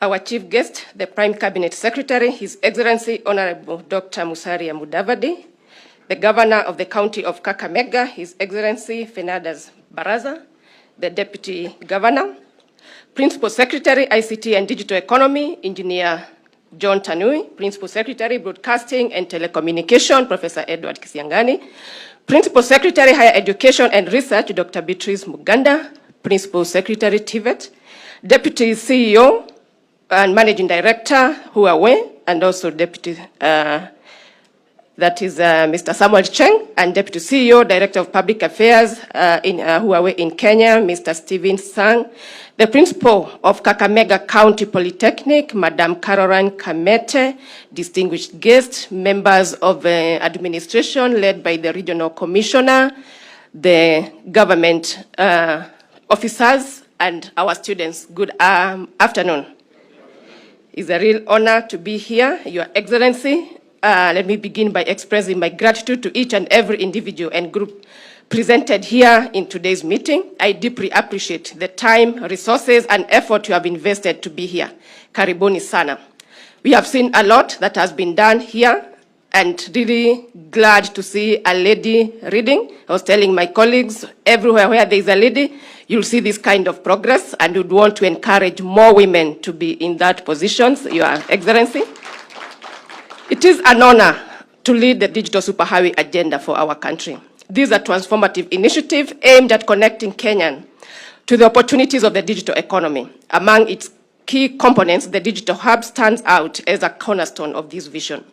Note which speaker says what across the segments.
Speaker 1: our chief guest, the Prime Cabinet Secretary, His Excellency Honorable Dr. Musalia Mudavadi, the Governor of the County of Kakamega, His Excellency Fernandez Baraza, the Deputy Governor, Principal Secretary, ICT and Digital Economy, Engineer John Tanui, Principal Secretary, Broadcasting and Telecommunication, Professor Edward Kisiangani, Principal Secretary, Higher Education and Research, Dr. Beatrice Muganda, Principal Secretary, TVET, Deputy CEO and Managing Director, Huawei, and also Deputy, that is Mr. Samuel Cheng, and Deputy CEO, Director of Public Affairs in Huawei in Kenya, Mr. Stephen Sang, the Principal of Kakamega County Polytechnic, Madam Caroline Kamete, distinguished guests, members of administration led by the Regional Commissioner, the government officers, and our students. Good afternoon. It's a real honor to be here, Your Excellency. Let me begin by expressing my gratitude to each and every individual and group presented here in today's meeting. I deeply appreciate the time, resources, and effort you have invested to be here. Karibuni sana. We have seen a lot that has been done here, and really glad to see a lady reading. I was telling my colleagues, everywhere where there is a lady, you'll see this kind of progress, and would want to encourage more women to be in that positions, Your Excellency. It is an honor to lead the digital superhighway agenda for our country. This is a transformative initiative aimed at connecting Kenyan to the opportunities of the digital economy. Among its key components, the Digital Hub stands out as a cornerstone of this vision.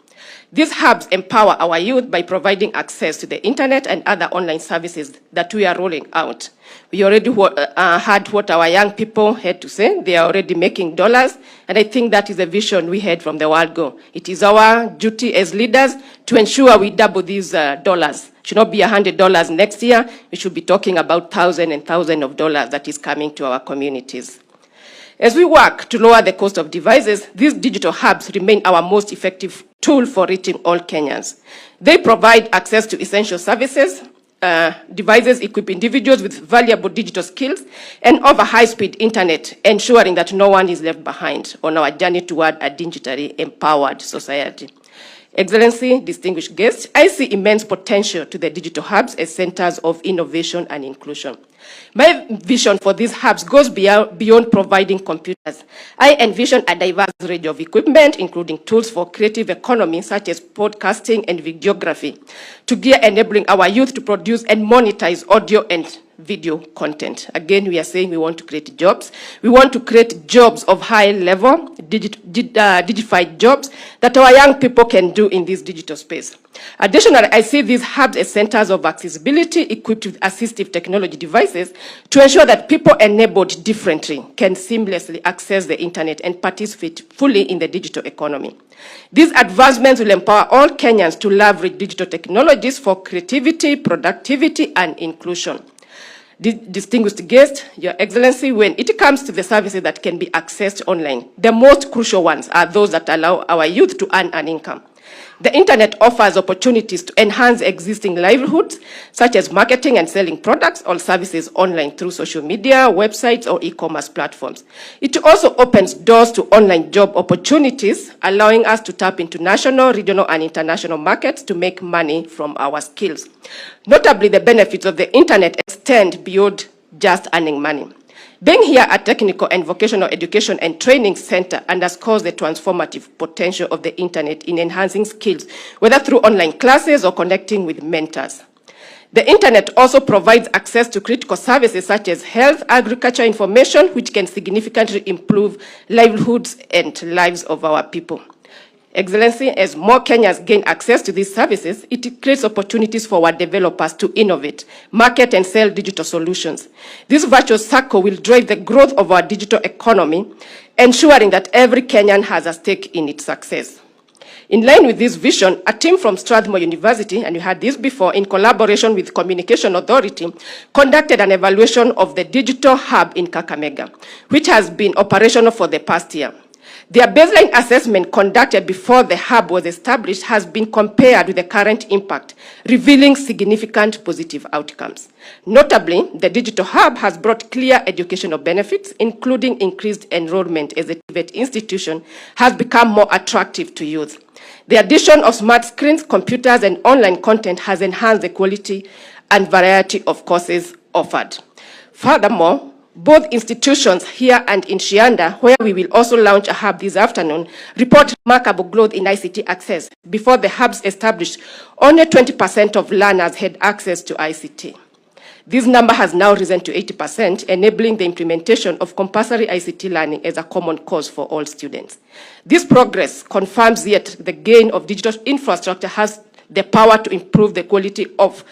Speaker 1: These hubs empower our youth by providing access to the internet and other online services that we are rolling out. We already heard what our young people had to say. They are already making dollars, and I think that is a vision we had from the word go. It is our duty as leaders to ensure we double these dollars. It should not be $100 next year. We should be talking about thousands and thousands of dollars that is coming to our communities. As we work to lower the cost of devices, these digital hubs remain our most effective tool for reaching all Kenyans. They provide access to essential services. Devices equip individuals with valuable digital skills and offer high-speed internet, ensuring that no one is left behind on our journey toward a digitally empowered society. Excellency, distinguished guests, I see immense potential to the digital hubs as centers of innovation and inclusion. My vision for these hubs goes beyond providing computers. I envision a diverse range of equipment, including tools for creative economy, such as podcasting and videography, to gear enabling our youth to produce and monetize audio and video content. Again, we are saying we want to create jobs. We want to create jobs of high level, dignified jobs that our young people can do in this digital space. Additionally, I see these hubs as centers of accessibility equipped with assistive technology devices to ensure that people enabled differently can seamlessly access the internet and participate fully in the digital economy. These advancements will empower all Kenyans to leverage digital technologies for creativity, productivity, and inclusion. Distinguished guests, Your Excellency, when it comes to the services that can be accessed online, the most crucial ones are those that allow our youth to earn an income. The internet offers opportunities to enhance existing livelihoods, such as marketing and selling products or services online through social media, websites, or e-commerce platforms. It also opens doors to online job opportunities, allowing us to tap into national, regional, and international markets to make money from our skills. Notably, the benefits of the internet extend beyond just earning money. Being here at Technical and Vocational Education and Training Center underscores the transformative potential of the internet in enhancing skills, whether through online classes or connecting with mentors. The internet also provides access to critical services such as health, agriculture information, which can significantly improve livelihoods and lives of our people. Excellency, as more Kenyans gain access to these services, it creates opportunities for our developers to innovate, market, and sell digital solutions. This virtuous circle will drive the growth of our digital economy, ensuring that every Kenyan has a stake in its success. In line with this vision, a team from Strathmore University, and you had this before, in collaboration with Communication Authority, conducted an evaluation of the Digital Hub in Kakamega, which has been operational for the past year. Their baseline assessment conducted before the hub was established has been compared with the current impact, revealing significant positive outcomes. Notably, the Digital Hub has brought clear educational benefits, including increased enrollment as the TVET institution has become more attractive to youth. The addition of smart screens, computers, and online content has enhanced the quality and variety of courses offered. Furthermore, both institutions here and in Shianda, where we will also launch a hub this afternoon, report remarkable growth in ICT access. Before the hubs established, only 20% of learners had access to ICT. This number has now risen to 80%, enabling the implementation of compulsory ICT learning as a common course for all students. This progress confirms yet the gain of digital infrastructure has the power to improve the quality of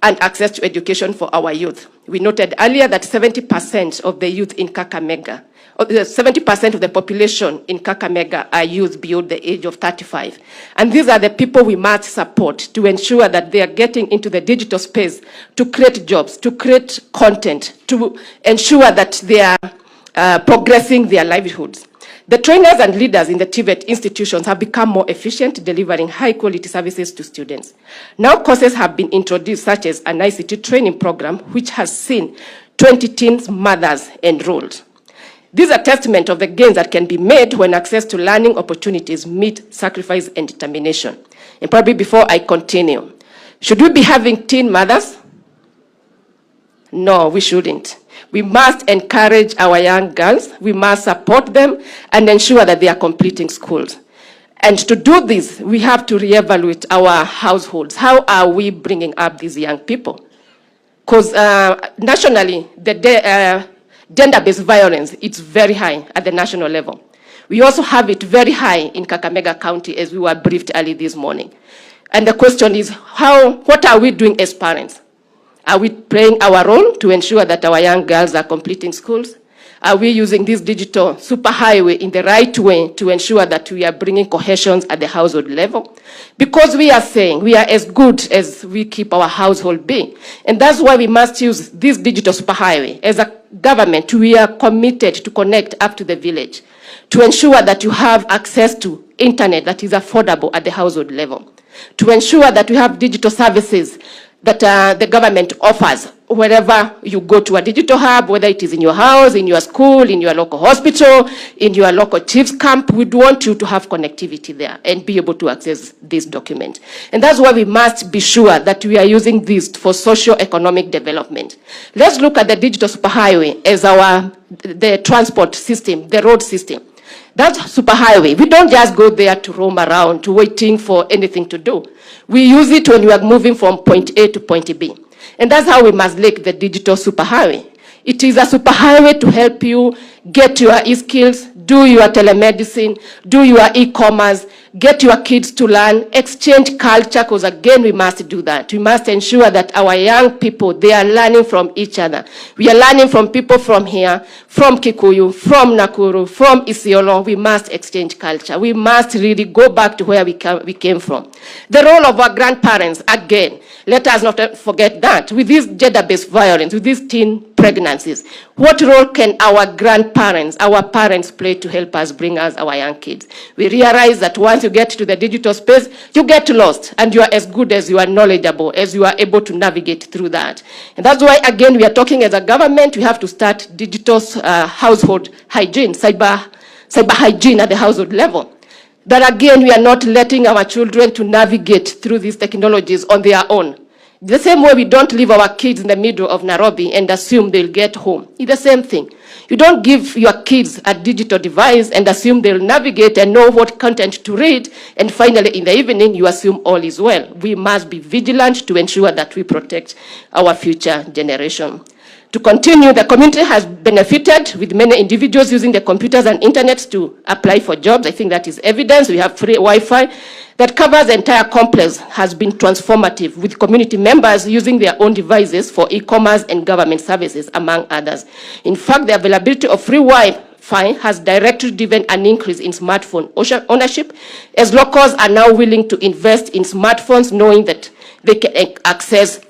Speaker 1: and access to education for our youth. We noted earlier that 70% of the youth in Kakamega, 70% of the population in Kakamega are youth beyond the age of 35. And these are the people we must support to ensure that they are getting into the digital space to create jobs, to create content, to ensure that they are progressing their livelihoods. The trainers and leaders in the TVET institutions have become more efficient, delivering high-quality services to students. Now courses have been introduced, such as an ICT training program, which has seen 20 teens mothers enrolled. These are testament of the gains that can be made when access to learning opportunities meet sacrifice and determination. And probably before I continue, should we be having teen mothers? No, we shouldn't. We must encourage our young girls, we must support them and ensure that they are completing schools. And to do this, we have to reevaluate our households. How are we bringing up these young people? Because nationally, the gender-based violence is very high at the national level. We also have it very high in Kakamega County, as we were briefed early this morning. And the question is, what are we doing as parents? Are we playing our role to ensure that our young girls are completing schools? Are we using this digital superhighway in the right way to ensure that we are bringing cohesion at the household level? Because we are saying we are as good as we keep our household being. And that's why we must use this digital superhighway. As a government, we are committed to connect up to the village, to ensure that you have access to internet that is affordable at the household level, to ensure that we have digital services that the government offers wherever you go to a digital hub, whether it is in your house, in your school, in your local hospital, in your local chief's camp. We'd want you to have connectivity there and be able to access this document. And that's why we must be sure that we are using this for socio-economic development. Let's look at the digital superhighway as the transport system, the road system. That superhighway, we don't just go there to roam around, to waiting for anything to do. We use it when we are moving from point A to point B. And that's how we must link the digital superhighway. It is a superhighway to help you get your e-skills, do your telemedicine, do your e-commerce, get your kids to learn, exchange culture, because again, we must do that. We must ensure that our young people, they are learning from each other. We are learning from people from here, from Kikuyu, from Nakuru, from Isiolo. We must exchange culture. We must really go back to where we came from. The role of our grandparents, again, let us not forget that. With this gender-based violence, with these teen pregnancies, what role can our grandparents, our parents play to help us bring us our young kids? We realize that once you get to the digital space, you get lost, and you are as good as you are knowledgeable, as you are able to navigate through that. And that's why, again, we are talking as a government, we have to start digital household hygiene, cyber hygiene at the household level. That again, we are not letting our children to navigate through these technologies on their own. The same way we don't leave our kids in the middle of Nairobi and assume they'll get home. It's the same thing. You don't give your kids a digital device and assume they'll navigate and know what content to read, and finally in the evening you assume all is well. We must be vigilant to ensure that we protect our future generation. To continue, the community has benefited with many individuals using the computers and internet to apply for jobs. I think that is evidence. We have free Wi-Fi that covers the entire complex, has been transformative, with community members using their own devices for e-commerce and government services, among others. In fact, the availability of free Wi-Fi has directly driven an increase in smartphone ownership, as locals are now willing to invest in smartphones, knowing that they can access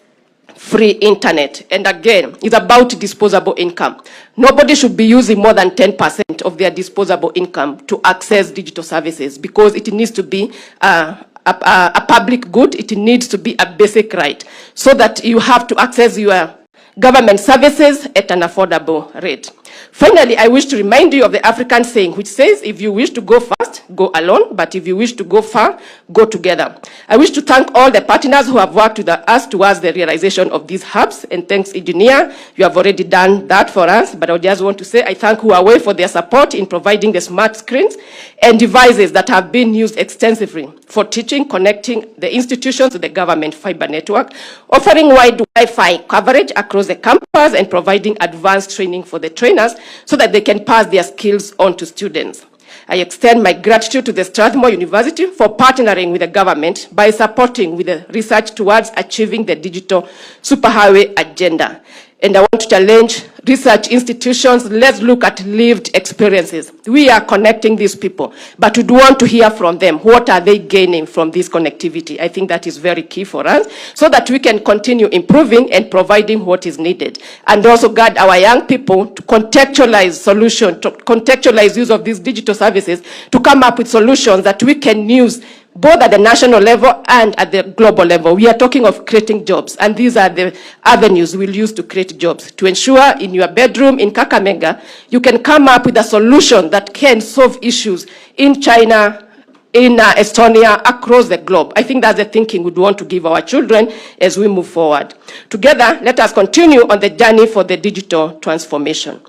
Speaker 1: free internet. And again, it's about disposable income. Nobody should be using more than 10% of their disposable income to access digital services, because it needs to be a public good. It needs to be a basic right, so that you have to access your government services at an affordable rate. Finally, I wish to remind you of the African saying, which says, if you wish to go fast, go alone, but if you wish to go far, go together. I wish to thank all the partners who have worked with us towards the realization of these hubs, and thanks, engineer, you have already done that for us, but I just want to say I thank Huawei for their support in providing the smart screens and devices that have been used extensively for teaching, connecting the institutions to the government fiber network, offering wide Wi-Fi coverage across the campus, and providing advanced training for the trainers so that they can pass their skills on to students. I extend my gratitude to the Strathmore University for partnering with the government by supporting with the research towards achieving the digital superhighway agenda. And I want to challenge research institutions, let's look at lived experiences. We are connecting these people, but we want to hear from them. What are they gaining from this connectivity? I think that is very key for us, so that we can continue improving and providing what is needed. And also guide our young people to contextualize solutions, to contextualize use of these digital services, to come up with solutions that we can use both at the national level and at the global level. We are talking of creating jobs, and these are the avenues we'll use to create jobs, to ensure in your bedroom in Kakamega, you can come up with a solution that can solve issues in China, in Estonia, across the globe. I think that's the thinking we'd want to give our children as we move forward. Together, let us continue on the journey for the digital transformation.